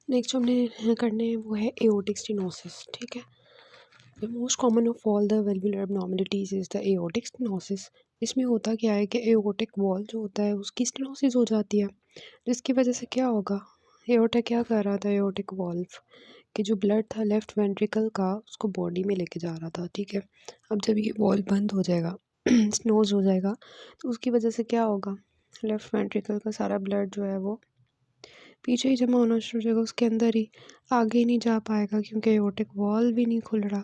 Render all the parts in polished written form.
Next जो हमने करने हैं वो है एओर्टिक स्टेनोसिस। ठीक है, the most common of all the valvular abnormalities is the aortic stenosis. इसमें होता क्या है कि एओर्टिक वॉल जो होता है उसकी स्टेनोसिस हो जाती है, जिसकी वजह से क्या होगा, एओर्टा क्या कर रहा था, एओर्टिक वॉल्व कि जो ब्लड था लेफ्ट वेंट्रिकल का उसको बॉडी में लेके जा रहा था। ठीक है, अब जब ये वॉल बंद हो जाएगा स्नोज हो जाएगा तो उसकी वजह से क्या होगा, लेफ्ट वेंट्रिकल का सारा ब्लड जो है वो पीछे ही जमा होना शुरू हो जाएगा, उसके अंदर ही, आगे ही नहीं जा पाएगा क्योंकि एओर्टिक वॉल भी नहीं खुल रहा,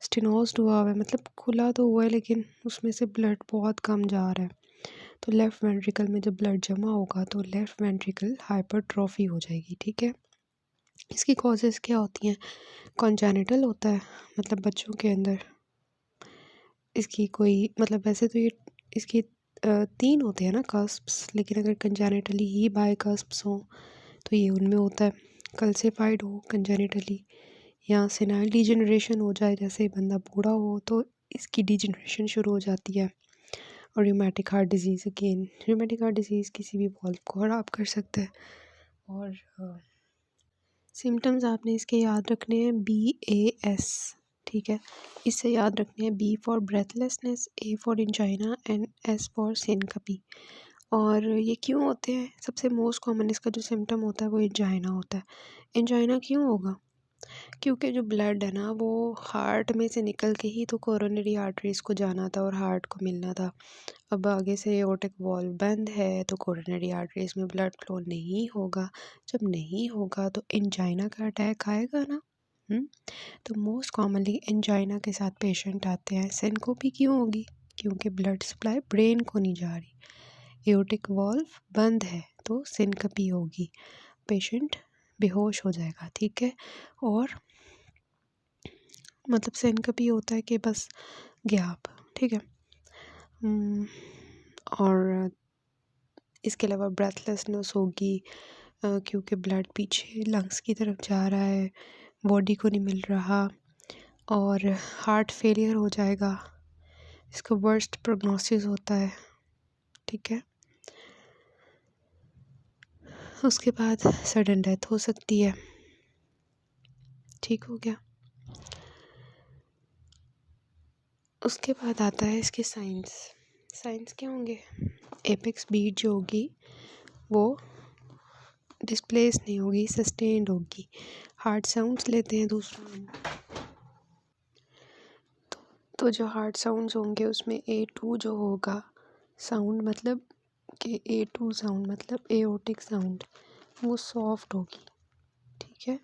स्टेनोज्ड हुआ हुआ है, मतलब खुला तो हुआ है लेकिन उसमें से ब्लड बहुत कम जा रहा है। तो लेफ़्ट वेंट्रिकल में जब ब्लड जमा होगा तो लेफ़्ट वेंट्रिकल हाइपरट्रॉफी हो जाएगी। ठीक है, इसकी कॉजेज़ क्या होती हैं, कॉन्जेनिटल होता है, मतलब बच्चों के अंदर इसकी कोई, मतलब वैसे तो ये इसकी 3 होते हैं ना कस्प्स, लेकिन अगर कंजेनिटली ही बाइकस्प्स हों तो ये उनमें होता है। कल्सिफाइड हो कंजेनिटली या सेनाइल डिजेनरेशन हो जाए, जैसे बंदा बूढ़ा हो तो इसकी डिजेनरेशन शुरू हो जाती है। और rheumatic heart disease, again rheumatic heart disease किसी भी वॉल्व को ख़राब कर सकता है। और सिम्टम्स आपने इसके याद रखने हैं, BAS। ठीक है, इससे याद रखने हैं, B for breathlessness, A for angina and S for syncope. और ये क्यों होते हैं, सबसे मोस्ट कॉमन इसका जो सिम्टम होता है वो इंजाइना होता है। इंजाइना क्यों होगा, क्योंकि जो ब्लड है ना वो हार्ट में से निकल के ही तो कोरोनरी आर्टरीज़ को जाना था और हार्ट को मिलना था। अब आगे से एओर्टिक वॉल्व बंद है तो कोरोनरी आर्टरीज़ में ब्लड फ्लो नहीं होगा, जब नहीं होगा तो एंजाइना का अटैक आएगा ना। तो मोस्ट कॉमनली एंजाइना के साथ पेशेंट आते हैं। सिनकोपी क्यों होगी, क्योंकि ब्लड सप्लाई ब्रेन को नहीं जा रही, एओर्टिक वॉल्व बंद है तो सिनकपी होगी, पेशेंट बेहोश हो जाएगा। ठीक है, और मतलब सिनकपी होता है कि बस गया आप। ठीक है, और इसके अलावा ब्रेथलेसनेस होगी क्योंकि ब्लड पीछे लंग्स की तरफ जा रहा है, बॉडी को नहीं मिल रहा, और हार्ट फेलियर हो जाएगा, इसका वर्स्ट प्रोग्नोसिस होता है। ठीक है, उसके बाद सडन डेथ हो सकती है। ठीक हो गया, उसके बाद आता है इसके साइंस। साइंस क्या होंगे, एपेक्स बीट जो होगी वो डिस्प्लेस नहीं होगी, सस्टेन्ड होगी। हार्ट साउंड्स लेते हैं दूसरा, तो जो हार्ट साउंड्स होंगे उसमें A2 जो होगा साउंड, मतलब कि A2 साउंड मतलब एओर्टिक साउंड, वो सॉफ्ट होगी। ठीक है,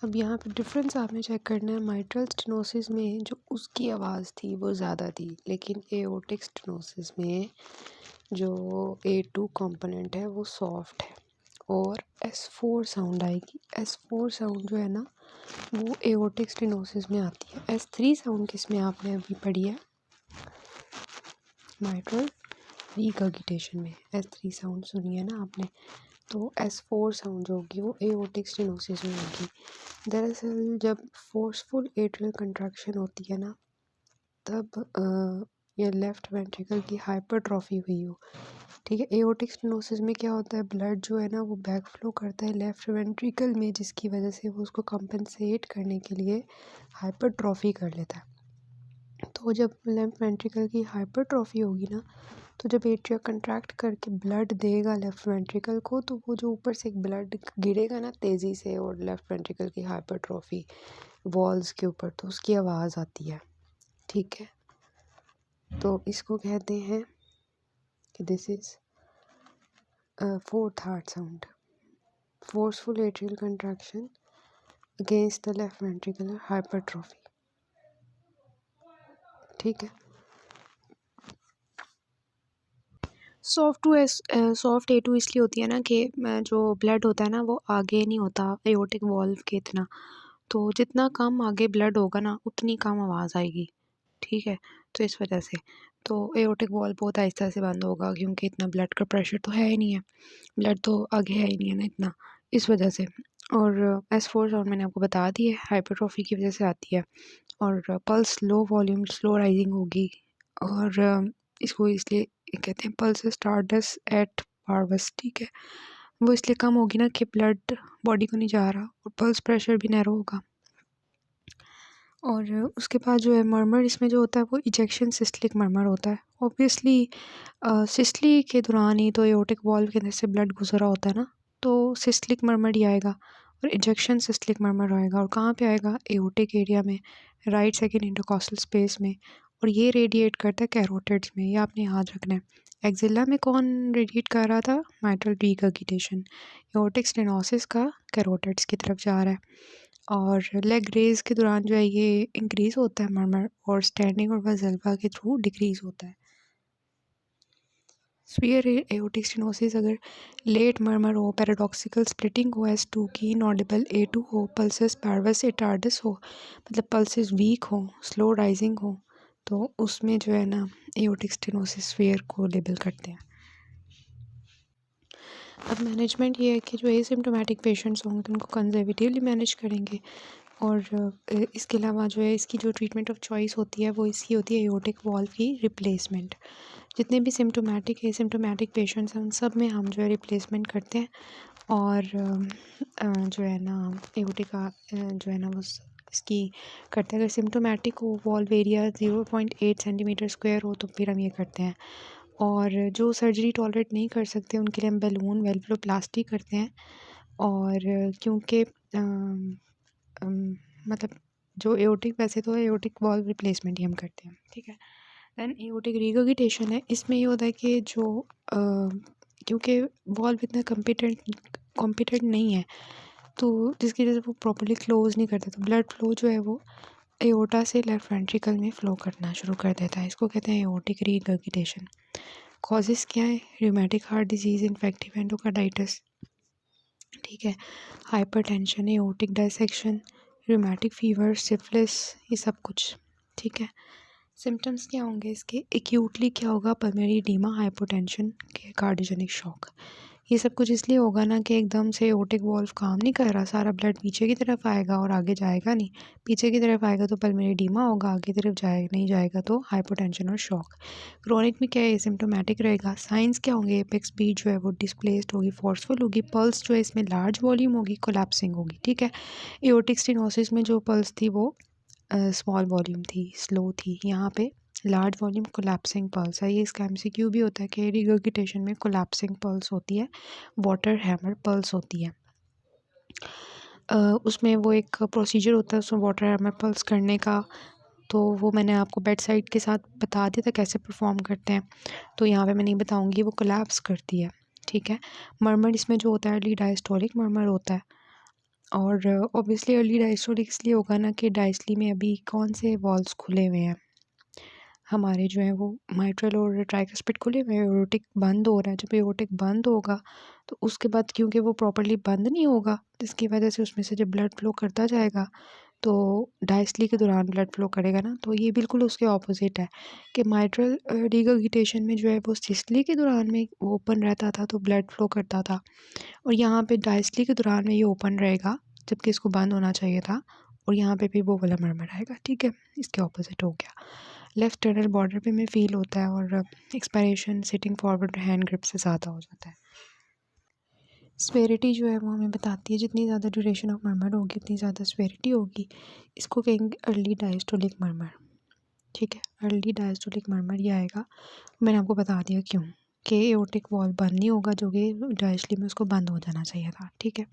अब यहाँ पे डिफरेंस आपने चेक करना है, माइट्रल स्टेनोसिस में जो उसकी आवाज़ थी वो ज़्यादा थी, लेकिन एओर्टिक स्टेनोसिस में जो A2 कंपोनेंट है वो सॉफ्ट है और S4 साउंड आएगी। S4 साउंड जो है ना वो एओर्टिक स्टेनोसिस में आती है। S3 साउंड किस में आपने अभी पढ़ी है, माइट्रल रिगर्गिटेशन में S3 साउंड सुनी है ना आपने, तो S4 साउंड जो होगी वो एओर्टिक स्टेनोसिस में होगी। दरअसल जब फोर्सफुल एट्रियल कंट्रैक्शन होती है ना तब ये लेफ़्ट वेंट्रिकल की हाइपरट्रॉफी हुई हो। ठीक है, एओर्टिक स्टेनोसिस में क्या होता है, ब्लड जो है ना वो बैक फ्लो करता है लेफ़्ट वेंट्रिकल में, जिसकी वजह से वो उसको कंपनसेट करने के लिए हाइपरट्रॉफी कर लेता है। तो जब लेफ्ट वेंट्रिकल की हाइपरट्रॉफी होगी ना, तो जब एट्रिया कंट्रैक्ट करके ब्लड देगा लेफ़्ट वेंट्रिकल को, तो वो जो ऊपर से एक ब्लड गिरेगा ना तेज़ी से और लेफ़्ट वेंट्रिकल की हाइपरट्रॉफी वॉल्स के ऊपर, तो उसकी आवाज़ आती है। ठीक है, तो इसको कहते हैं कि this is fourth heart sound, forceful atrial contraction against the left ventricular hypertrophy. ठीक है, सॉफ्ट A2 इसलिए होती है ना कि जो ब्लड होता है ना वो आगे नहीं होता एओर्टिक वॉल्व के इतना, तो जितना कम आगे ब्लड होगा ना उतनी कम आवाज़ आएगी। ठीक है, तो इस वजह से तो एओर्टिक वॉल्व बहुत आहिस्ता से बंद होगा क्योंकि इतना ब्लड का प्रेशर तो है ही नहीं है, ब्लड तो आगे है ही नहीं है ना इतना, इस वजह से। और S4 साउंड मैंने आपको बता दी है, हाइपरट्रॉफी की वजह से आती है। और pulse low volume slow rising होगी, और इसको इसलिए कहते हैं पल्स स्टारडस एट पार्वस। ठीक है, वो इसलिए कम होगी ना कि ब्लड बॉडी को नहीं जा रहा और पल्स प्रेशर भी नैरो होगा। और उसके बाद जो है मरमर इसमें जो होता है वो इजेक्शन सिस्टलिक मरमर होता है। ऑब्वियसली सिस्टली के दौरान ही तो एओर्टिक वॉल्व के अंदर से ब्लड गुजरा होता है ना, तो सिस्टलिक मरमर ही आएगा और इजेक्शन सिस्टलिक मरमर आएगा। और कहाँ पे आएगा? एओर्टिक एरिया में, राइट सेकंड इंटरकॉस्टल स्पेस में। और ये रेडिएट करता है कैरोटिड्स में, ये आपने याद रखना है। एक्जिला में कौन रेडिएट कर रहा था? Mitral regurgitation. एओर्टिक स्टेनोसिस का कैरोटिड्स की तरफ जा रहा है। और लेग रेज़ के दौरान जो है ये इंक्रीज़ होता है मरमर, और स्टैंडिंग और वज़ल्वा के थ्रू डिक्रीज़ होता है। स्फीयर एओर्टिक स्टेनोसिस अगर लेट मरमर हो, पैराडॉक्सिकल स्प्लिटिंग हो, S2 की इनऑडिबल A2 हो, पल्सेस पार्वस एटार्डस हो, मतलब पल्सेस वीक हो, स्लो राइजिंग हो, तो उसमें जो है ना एओर्टिक स्टेनोसिस स्फीयर को लेबल करते हैं। अब मैनेजमेंट ये है कि जो एसिम्प्टोमेटिक पेशेंट्स होंगे उनको कंजर्वेटिवली मैनेज करेंगे। और इसके अलावा जो है इसकी जो ट्रीटमेंट ऑफ चॉइस होती है वो इसकी होती है एओर्टिक वॉल्व की रिप्लेसमेंट। जितने भी सिम्टोमेटिक एसिम्प्टोमेटिक पेशेंट्स हैं उन सब में हम जो है रिप्लेसमेंट करते हैं। और जो है ना एओर्टिक का जो है ना वो इसकी करते हैं। अगर सिम्टोमेटिक हो, वॉल्व एरिया 0.8 सेंटीमीटर स्क्वायर हो, तो फिर हम ये करते हैं। और जो सर्जरी टॉलरेट नहीं कर सकते उनके लिए हम बैलून वेल्वुलोप्लास्टी करते हैं। और क्योंकि मतलब जो एओर्टिक, वैसे तो एओर्टिक वॉल्व रिप्लेसमेंट ही हम करते हैं, ठीक है। दैन एओर्टिक रिगर्गिटेशन है, इसमें ये होता है कि जो क्योंकि वॉल्व इतना कॉम्पिटेंट नहीं है, तो जिसकी वजह से वो प्रॉपर्ली क्लोज नहीं करते, तो ब्लड फ्लो जो है वो एओर्टा से लेफ्ट वेंट्रिकल में फ़्लो करना शुरू कर देता है। इसको कहते हैं एओर्टिक रिगर्गिटेशन। कॉजेज़ क्या है? Rheumatic heart disease, infective endocarditis, ठीक है, hypertension, aortic dissection, rheumatic fever, syphilis, ये सब कुछ, ठीक है। सिम्टम्स क्या होंगे इसके? एक्यूटली क्या होगा? Pulmonary oedema, hypotension, cardiogenic shock. ये सब कुछ इसलिए होगा ना कि एकदम से एओर्टिक वॉल्व काम नहीं कर रहा, सारा ब्लड पीछे की तरफ आएगा और आगे जाएगा नहीं। पीछे की तरफ आएगा तो पल्मोनरी एडीमा होगा, आगे की तरफ नहीं जाएगा तो हाइपोटेंशन और शॉक। क्रोनिक में क्या है? सिम्टोमेटिक रहेगा। साइंस क्या होंगे? एपेक्स बीट जो है वो डिस्प्लेस्ड होगी, फोर्सफुल होगी, पल्स जो है इसमें लार्ज वॉल्यूम होगी, कोलैप्सिंग होगी, ठीक है। एओर्टिक स्टेनोसिस में जो पल्स थी वो स्मॉल वॉल्यूम थी, स्लो थी। यहाँ पे लार्ज वॉल्यूम कोलैप्सिंग पल्स है। ये इसका MCQ भी होता है कि रिगर्गिटेशन में कोलैप्सिंग पल्स होती है, वाटर हैमर पल्स होती है। उसमें वो एक प्रोसीजर होता है उसमें वाटर हैमर पल्स करने का, तो वो मैंने आपको बेड साइड के साथ बता दिया था कैसे परफॉर्म करते हैं, तो यहाँ पे मैं नहीं बताऊँगी। वो कोलैप्स करती है, ठीक है। मरमर इसमें जो होता है अर्ली डायस्टोलिक मरमर होता है। और ऑब्वियसली अर्ली डायस्टोलिक इसलिए होगा ना कि डायस्ली में अभी कौन से वॉल्व्स खुले हुए हैं हमारे, जो है वो माइट्रल और ट्राइकस्पिड खुले हुए हैं, एओर्टिक बंद हो रहा है। जब एओर्टिक बंद होगा तो उसके बाद क्योंकि वो प्रॉपर्ली बंद नहीं होगा, जिसकी वजह से उसमें से जब ब्लड फ्लो करता जाएगा तो डायस्ली के दौरान ब्लड फ्लो करेगा ना, तो ये बिल्कुल उसके ऑपोजिट है कि माइट्रल रिगर्गिटेशन में जो है वो सिस्टली के दौरान में ओपन रहता था तो ब्लड फ्लो करता था, और यहाँ पे डायस्ली के दौरान में ये ओपन रहेगा जबकि इसको बंद होना चाहिए था, और यहाँ पे भी वो वाला मरमर आएगा, ठीक है। इसके ऑपोजिट हो गया। लेफ्ट टर्नल बॉर्डर पे में फील होता है और expiration sitting forward hand grip से ज़्यादा हो जाता है। स्वेरिटी जो है वो हमें बताती है जितनी ज़्यादा ड्यूरेशन ऑफ मरमर होगी उतनी ज़्यादा स्वेरिटी होगी। इसको कहेंगे अर्ली डायस्टोलिक मरमर, ठीक है। अर्ली डायस्टोलिक मरमर ये आएगा, मैंने आपको बता दिया क्यों, कि एओर्टिक वॉल्व बंद नहीं होगा जो कि डायस्टली में उसको बंद हो जाना चाहिए था, ठीक है।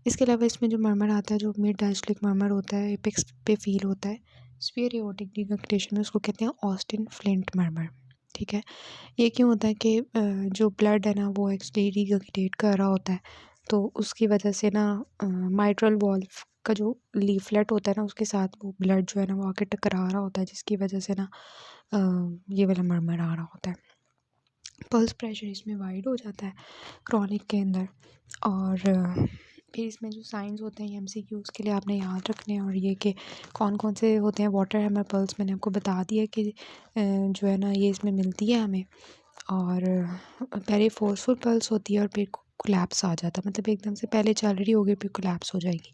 इसके अलावा इसमें जो मरमर आता है जो मिड डायस्टोलिक मरमर होता है, एपेक्स पे फील होता है स्फीयर एओर्टिक रिगर्गिटेशन में, उसको कहते हैं ऑस्टिन फ्लिंट मरमर, ठीक है। ये क्यों होता है कि जो ब्लड है ना वो एक्चुअली रिगर्गिटेट कर रहा होता है, तो उसकी वजह से ना माइट्रल वॉल्व का जो लीफलेट होता है ना उसके साथ वो ब्लड जो है ना वो आके टकरा रहा होता है, जिसकी वजह से ना ये वाला मरमर आ रहा होता है। पल्स प्रेशर इसमें वाइड हो जाता है क्रॉनिक के अंदर। और फिर इसमें जो साइंस होते हैं MCQs के लिए आपने याद रखने हैं, और ये कि कौन कौन से होते हैं। वाटर हैमर पल्स मैंने आपको बता दिया कि जो है ना ये इसमें मिलती है हमें, और पहले फोर्सफुल पल्स होती है और फिर कोलैप्स आ जाता है, मतलब एकदम से पहले चल रही होगी फिर कोलैप्स हो जाएगी।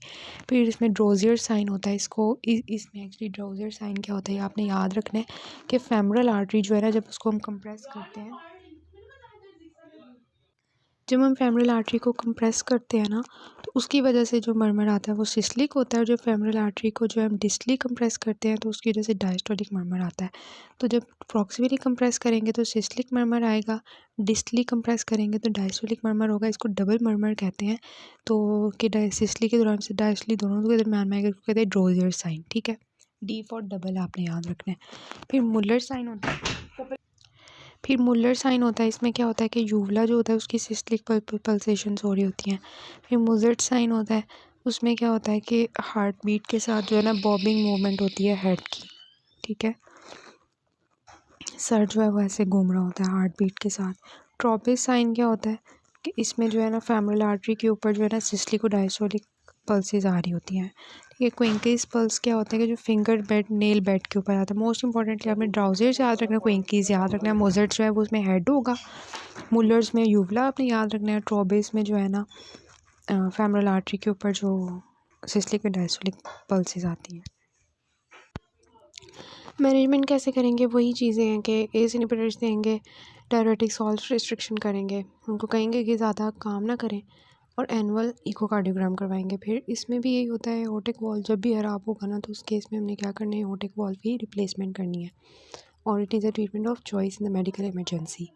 फिर इसमें ड्रोजियर साइन होता है। इसको इसमें एक्चुअली ड्रोजियर साइन क्या होता है ये आपने याद रखना है कि फेमरल आर्टरी जो है ना जब उसको हम कंप्रेस करते हैं जब हम फेमोरल आर्टरी को कंप्रेस करते हैं ना, तो उसकी वजह से जो मरमर आता है वो सिस्टलिक होता है, और जब फेमोरल आर्टरी को जो हम डिस्टली कंप्रेस करते हैं तो उसकी वजह से डायस्टोलिक मरमर आता है। तो जब प्रॉक्सिमली कंप्रेस करेंगे तो सिस्टलिक मरमर आएगा, डिस्टली कंप्रेस करेंगे तो डायस्टोलिक मरमर होगा। इसको डबल मरमर कहते हैं। तो कि सिस्टली के दौरान से डायस्टली दोनों के दरम्यान में आएगा, इसको कहते हैं ड्रोजियर साइन। ठीक है, डी फॉर डबल आपने याद रखना है। फिर मुलर साइन होता है। फिर मुलर साइन होता है। इसमें क्या होता है कि यूवला जो होता है उसकी सिस्टलिक पल्सेशंस हो रही होती हैं। फिर मुजर्ट साइन होता है। उसमें क्या होता है कि हार्ट बीट के साथ जो है ना बॉबिंग मूवमेंट होती है हेड की। ठीक है, सर जो है वो ऐसे घूम रहा होता है हार्ट बीट के साथ। ट्रॉपिस साइन क्या होता है कि इसमें जो है ना फेमोरल आर्टरी के ऊपर जो है ना सिस्टलिक और डायस्टोलिक पल्सेस आ रही होती हैं। ठीक है, क्विंकीज पल्स क्या होता है कि जो फिंगर बेड नेल बेड के ऊपर आता है। मोस्ट इंपॉर्टेंटली आपने ड्राउजर्स याद रखना है, क्विंकीज याद रखना है। मोजर्ट्स जो है वो उसमें हेड होगा, मुलर्स में यूवला आपने याद रखना है, ट्रॉबिस में जो है ना फेमोरल आर्टरी के ऊपर जो सिस्टलिक और डायस्टोलिक पल्सेस आती हैं। मैनेजमेंट कैसे करेंगे? वही चीज़ें हैं कि एस इनहिबिटर्स देंगे, डायरेटिक सॉल्ट रिस्ट्रिक्शन करेंगे, उनको कहेंगे कि ज़्यादा काम ना करें, और एनुअल इकोकार्डियोग्राम करवाएंगे। फिर इसमें भी यही होता है, एओर्टिक वॉल्व जब भी खराब होगा ना तो उस केस में हमने क्या करना है, एओर्टिक वॉल्व की रिप्लेसमेंट करनी है, और it is a treatment of choice in the medical emergency.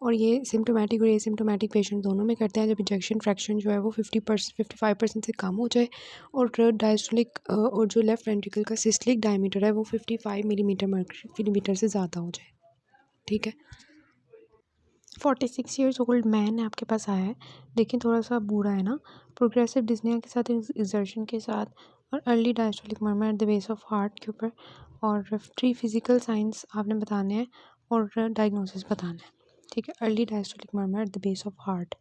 और ये सिम्टोमेटिक और एसिम्टोमेटिक पेशेंट दोनों में करते हैं जब इंजेक्शन फ्रैक्शन जो है वो 55% से कम हो जाए, और डायस्टोलिक और जो लेफ्ट वेंट्रिकल का सिस्टलिक डायमीटर है वो 55 मिलीमीटर से ज़्यादा हो जाए। ठीक है, 46 ईयर्स ओल्ड मैन आपके पास आया है, लेकिन थोड़ा सा बूढ़ा है ना, प्रोग्रेसिव डिस्निया के साथ, एक्सर्शन के साथ, और early diastolic murmur at the base of heart के ऊपर, और 3 फिजिकल साइंस आपने बताने हैं और डायग्नोसिस बताना है। ठीक है, early diastolic murmur at the base of heart,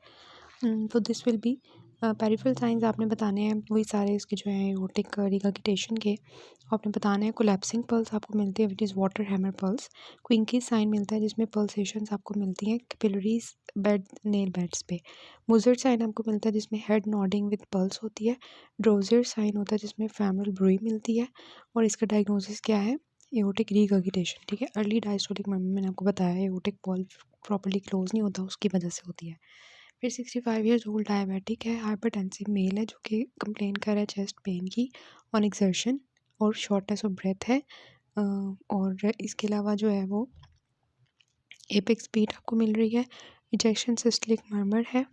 तो this will be peripheral signs आपने बताने हैं वही सारे इसके जो हैं एओर्टिक रिगर्गिटेशन के आपने बताना है। कोलैप्सिंग पल्स आपको मिलती है which is water hammer pulse. Quincke sign मिलता है जिसमें पल्सेशंस आपको मिलती हैं कैपिलरीज बेड नेल बेड्स पे। मुजर्ट साइन आपको मिलता है जिसमें हेड नॉडिंग विद पल्स होती है। ड्रोजियर साइन होता है जिसमें फेमोरल ब्रूई मिलती है, और इसका डायग्नोसिस क्या है, एओर्टिक रिगर्गिटेशन। ठीक है, अर्ली डायस्टोलिक मरमर मैंने आपको बताया एओर्टिक वॉल्व प्रॉपर्ली क्लोज नहीं होता उसकी वजह से होती है। फिर 65 ईयर्स ओल्ड डायबिटिक है, हाइपरटेंसिव मेल है जो कि कंप्लेन कर रहा है चेस्ट पेन की ऑन एक्सर्शन, और शॉर्टनेस ऑफ ब्रेथ है, और इसके अलावा जो है वो एपेक्स स्पीड आपको मिल रही है। इजेक्शन सिस्टलिक मरमर है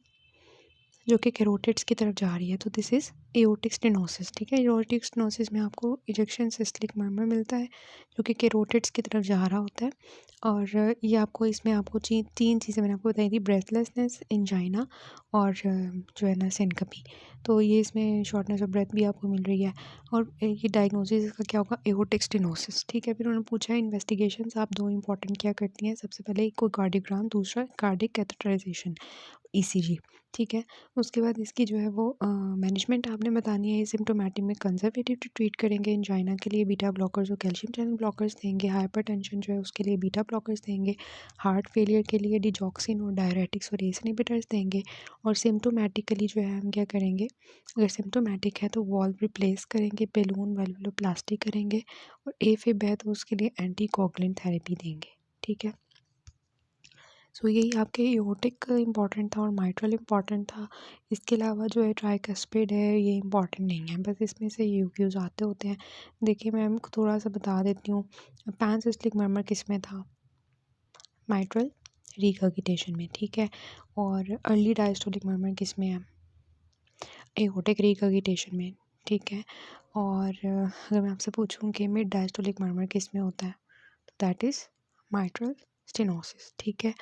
जो कि कैरोटिड्स की तरफ जा रही है, तो दिस इज़ एओर्टिक स्टेनोसिस। ठीक है, एओर्टिक स्टेनोसिस में आपको इजेक्शन सिस्टलिक मरमर मिलता है जो कि कैरोटिड्स की तरफ जा रहा होता है, और ये आपको इसमें आपको 3 चीज़ें मैंने आपको बताई थी, ब्रेथलेसनेस, एंजाइना, और जो है ना सिनकपी। तो ये इसमें शॉर्टनेस ऑफ ब्रेथ भी आपको मिल रही है, और ये डायग्नोसिस इसका क्या होगा, एओर्टिक स्टेनोसिस। ठीक है, फिर उन्होंने पूछा है इन्वेस्टिगेशंस आप 2 इंपॉर्टेंट क्या करती हैं, सबसे पहले इकोकार्डियोग्राम, दूसरा कार्डिक कैथेटराइजेशन ईसीजी। ठीक है, उसके बाद इसकी जो है वो मैनेजमेंट आपने बतानी है। सिम्टोमेटिक में कंजर्वेटिव ट्रीट करेंगे, एंजाइना के लिए बीटा ब्लॉकर्स और कैल्शियम चैनल ब्लॉकर्स देंगे, हाइपरटेंशन जो है उसके लिए बीटा ब्लॉकर्स देंगे, हार्ट फेलियर के लिए डिजॉक्सिन और डायरेटिक्स और एस इनहिबिटर्स देंगे, और सिम्टोमेटिकली जो है हम क्या करेंगे, अगर सिम्टोमेटिक है तो वॉल्व रिप्लेस करेंगे, बेलून वेल्वुलोप्लास्टी करेंगे, और एफib है तो उसके लिए एंटी कोगुलेंट थेरेपी देंगे। ठीक है, सो यही आपके एओर्टिक इम्पॉर्टेंट था और माइट्रल इम्पॉर्टेंट था। इसके अलावा जो है ट्राइकस्पिड है ये इम्पॉर्टेंट नहीं है, बस इसमें से यूक्यूज़ आते होते हैं। देखिए मैं आपको थोड़ा सा बता देती हूँ, पैनसिस्टिक मरमर किस में था, माइट्रल रिगर्गिटेशन में। ठीक है, और अर्ली डायस्टोलिक मरमर किस में है, एओर्टिक रिगर्गिटेशन में। ठीक है, और अगर मैं आपसे पूछूं कि मिड डायस्टोलिक मरमर किस में होता है, तो दैट इज़ माइट्रल स्टेनोसिस। ठीक है,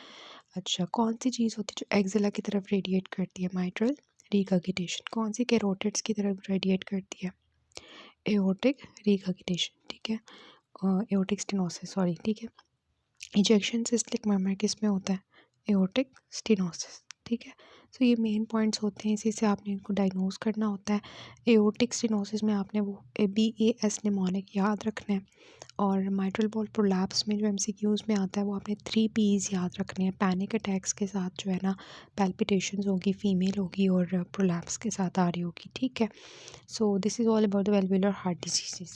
अच्छा कौन सी चीज़ होती है जो एक्सिला की तरफ रेडिएट करती है, माइट्रल रिगर्गिटेशन। कौन सी कैरोटिड्स की तरफ रेडिएट करती है, एओर्टिक रिगर्गिटेशन। ठीक है, एओर्टिक स्टेनोसिस सॉरी। ठीक है, इजेक्शन सिस्टलिक मरमर किस में होता है, एओर्टिक स्टेनोसिस। ठीक है, सो ये मेन पॉइंट्स होते हैं, इसी से आपने इनको डायग्नोज करना होता है। एओर्टिक स्टेनोसिस में आपने वो BAS निमोनिक याद रखना है, और माइट्रल वॉल्व प्रोलैप्स में जो MCQs में आता है वो आपने 3 P's याद रखने हैं। पैनिक अटैक्स के साथ जो है ना पैल्पिटेशंस होगी, फीमेल होगी, और प्रोलैप्स के साथ आ रही होगी। ठीक है, so this is all about the valvular heart disease.